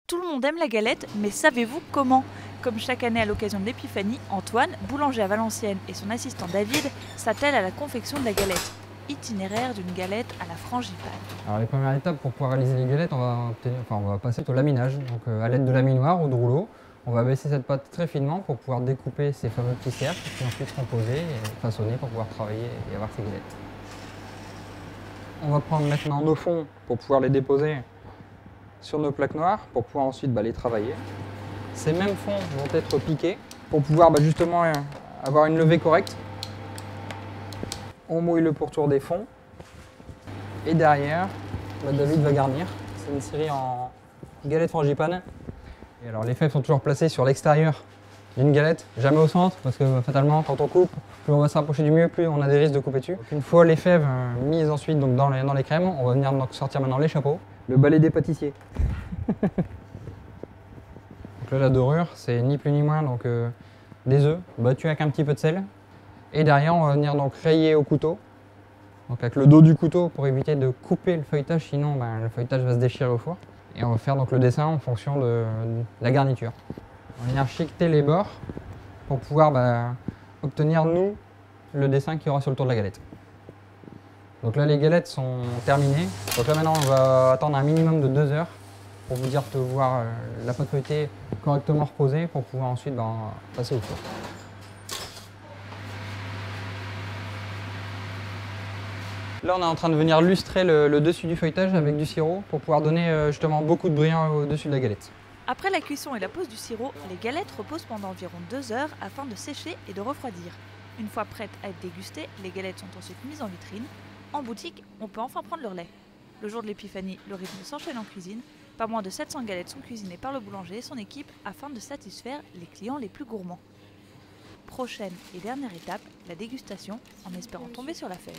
Tout le monde aime la galette, mais savez-vous comment? Comme chaque année à l'occasion de l'Épiphanie, Antoine, boulanger à Valenciennes, et son assistant David s'attellent à la confection de la galette. Itinéraire d'une galette à la frangipane. Alors les premières étapes pour pouvoir réaliser les galettes, on va passer au laminage. Donc à l'aide de laminoir ou de rouleau, on va baisser cette pâte très finement pour pouvoir découper ces fameux petits cercles qui ensuite seront posés et façonnés pour pouvoir travailler et avoir ces galettes. On va prendre maintenant nos fonds pour pouvoir les déposer sur nos plaques noires pour pouvoir ensuite les travailler. Ces mêmes fonds vont être piqués pour pouvoir justement avoir une levée correcte. On mouille le pourtour des fonds et derrière, David va garnir. C'est une série en galette frangipane. Et alors les fèves sont toujours placées sur l'extérieur d'une galette, jamais au centre, parce que fatalement quand on coupe, plus on va se rapprocher du mur, plus on a des risques de couper dessus. Donc, une fois les fèves mises ensuite dans les crèmes, on va venir sortir maintenant les chapeaux. Le balai des pâtissiers. Donc là la dorure, c'est ni plus ni moins des œufs battus avec un petit peu de sel. Et derrière on va venir rayer au couteau. Donc avec le dos du couteau pour éviter de couper le feuilletage, sinon le feuilletage va se déchirer au four. Et on va faire le dessin en fonction de la garniture. On va venir chiqueter les bords pour pouvoir obtenir nous le dessin qu'il y aura sur le tour de la galette. Donc là les galettes sont terminées. Donc là maintenant on va attendre un minimum de 2 heures pour vous dire de voir la pâte feuilletée correctement reposée pour pouvoir ensuite passer au four. Là on est en train de venir lustrer le dessus du feuilletage avec du sirop pour pouvoir donner justement beaucoup de brillant au-dessus de la galette. Après la cuisson et la pose du sirop, les galettes reposent pendant environ 2 heures afin de sécher et de refroidir. Une fois prêtes à être dégustées, les galettes sont ensuite mises en vitrine. En boutique, on peut enfin prendre le relais. Le jour de l'Épiphanie, le rythme s'enchaîne en cuisine. Pas moins de 700 galettes sont cuisinées par le boulanger et son équipe afin de satisfaire les clients les plus gourmands. Prochaine et dernière étape, la dégustation, en espérant tomber sur la fève.